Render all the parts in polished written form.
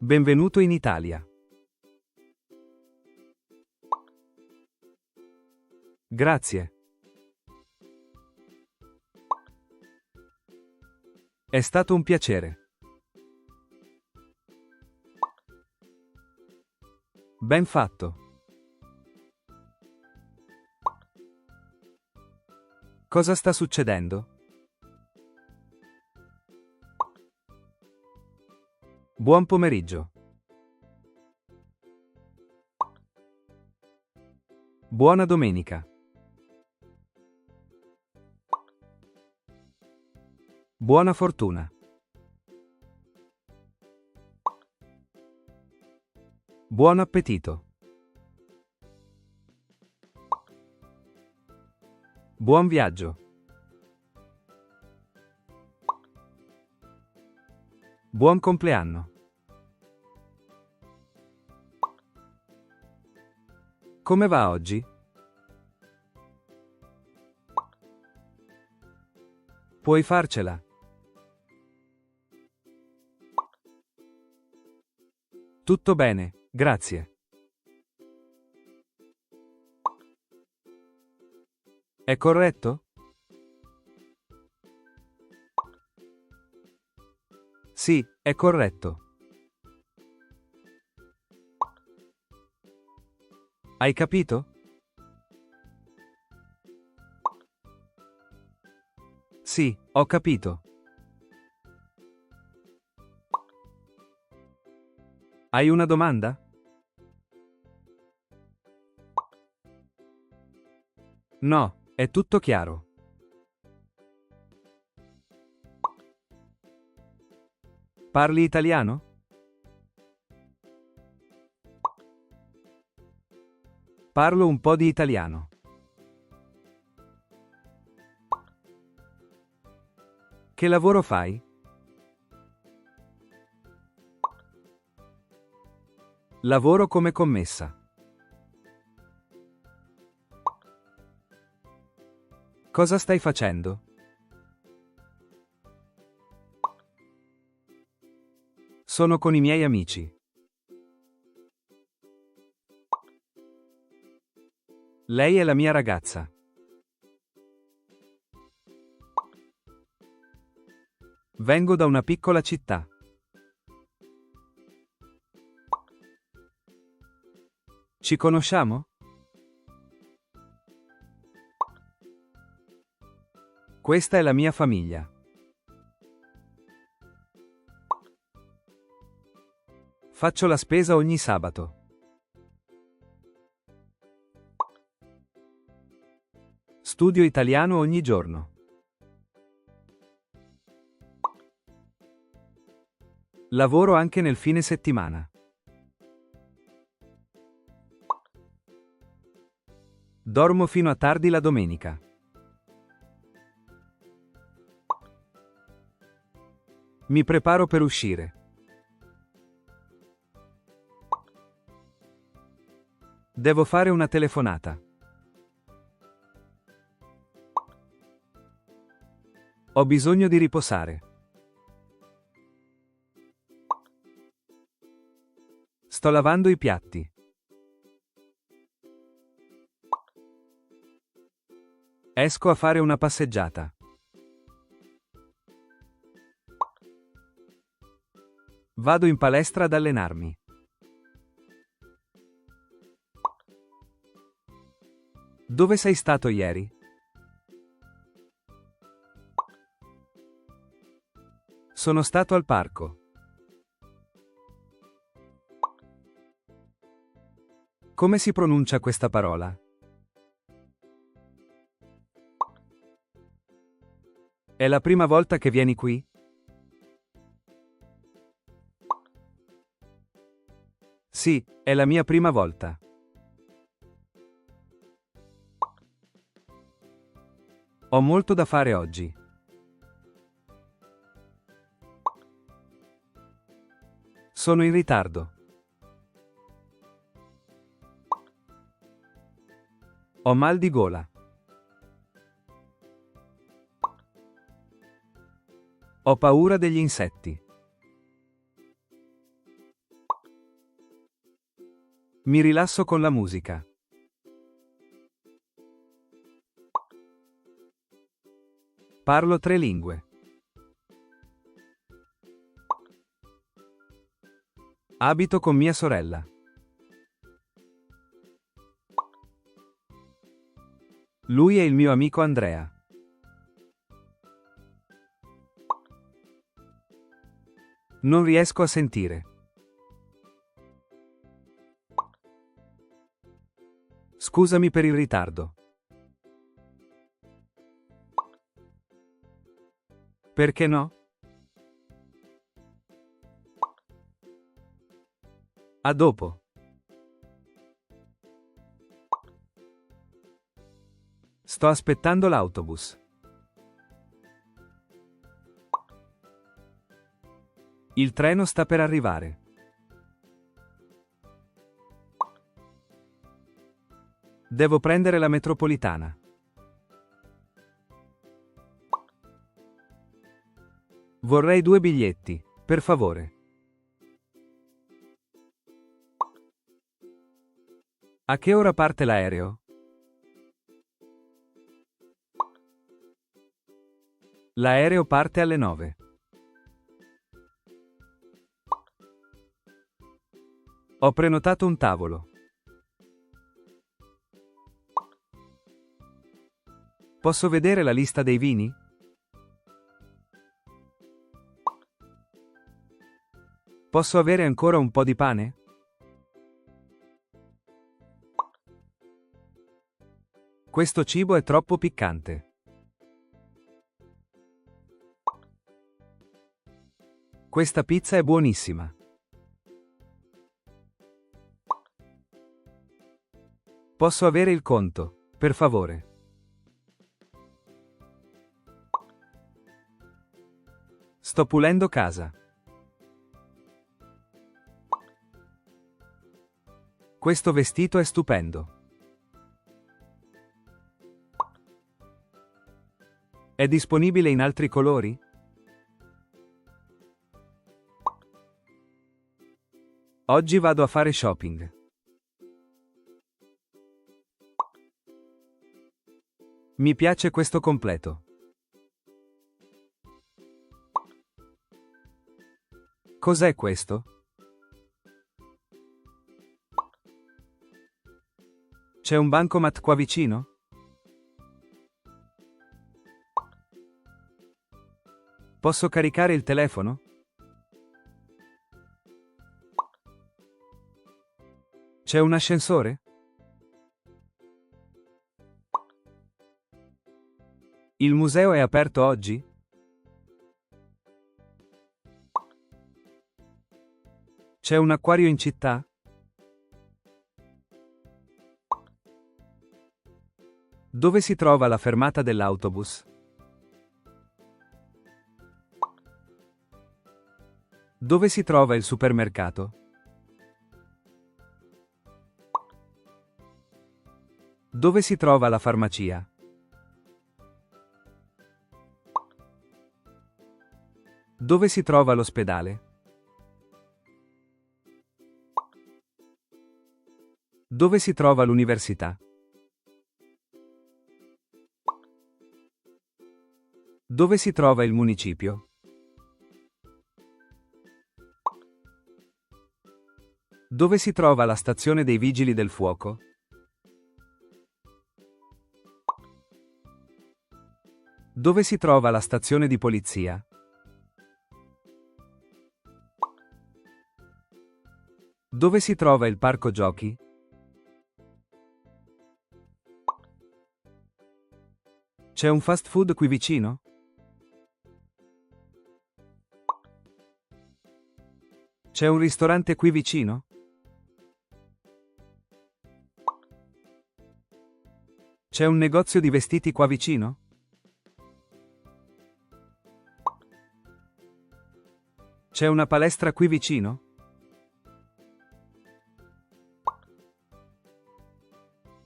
Benvenuto in Italia. Grazie. È stato un piacere. Ben fatto. Cosa sta succedendo? Buon pomeriggio. Buona domenica. Buona fortuna. Buon appetito. Buon viaggio. Buon compleanno. Come va oggi? Puoi farcela. Tutto bene, grazie. È corretto? Sì, è corretto. Hai capito? Sì, ho capito. Hai una domanda? No, è tutto chiaro. Parli italiano? Parlo un po' di italiano. Che lavoro fai? Lavoro come commessa. Cosa stai facendo? Sono con i miei amici. Lei è la mia ragazza. Vengo da una piccola città. Ci conosciamo? Questa è la mia famiglia. Faccio la spesa ogni sabato. Studio italiano ogni giorno. Lavoro anche nel fine settimana. Dormo fino a tardi la domenica. Mi preparo per uscire. Devo fare una telefonata. Ho bisogno di riposare. Sto lavando i piatti. Esco a fare una passeggiata. Vado in palestra ad allenarmi. Dove sei stato ieri? Sono stato al parco. Come si pronuncia questa parola? È la prima volta che vieni qui? Sì, è la mia prima volta. Ho molto da fare oggi. Sono in ritardo. Ho mal di gola. Ho paura degli insetti. Mi rilasso con la musica. Parlo 3 lingue. Abito con mia sorella. Lui è il mio amico Andrea. Non riesco a sentire. Scusami per il ritardo. Perché no? A dopo. Sto aspettando l'autobus. Il treno sta per arrivare. Devo prendere la metropolitana. Vorrei 2 biglietti, per favore. A che ora parte l'aereo? L'aereo parte alle 9. Ho prenotato un tavolo. Posso vedere la lista dei vini? Posso avere ancora un po' di pane? Questo cibo è troppo piccante. Questa pizza è buonissima. Posso avere il conto, per favore? Sto pulendo casa. Questo vestito è stupendo. È disponibile in altri colori? Oggi vado a fare shopping. Mi piace questo completo. Cos'è questo? C'è un bancomat qua vicino? Posso caricare il telefono? C'è un ascensore? Il museo è aperto oggi? C'è un acquario in città? Dove si trova la fermata dell'autobus? Dove si trova il supermercato? Dove si trova la farmacia? Dove si trova l'ospedale? Dove si trova l'università? Dove si trova il municipio? Dove si trova la stazione dei vigili del fuoco? Dove si trova la stazione di polizia? Dove si trova il parco giochi? C'è un fast food qui vicino? C'è un ristorante qui vicino? C'è un negozio di vestiti qua vicino? C'è una palestra qui vicino?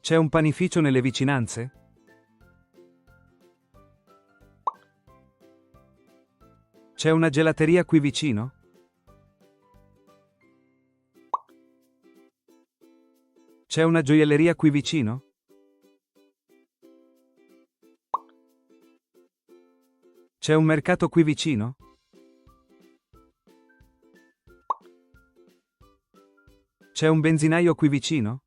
C'è un panificio nelle vicinanze? C'è una gelateria qui vicino? C'è una gioielleria qui vicino? C'è un mercato qui vicino? C'è un benzinaio qui vicino?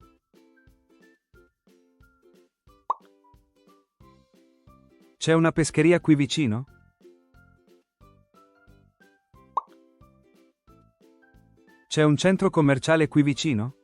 C'è una pescheria qui vicino? C'è un centro commerciale qui vicino?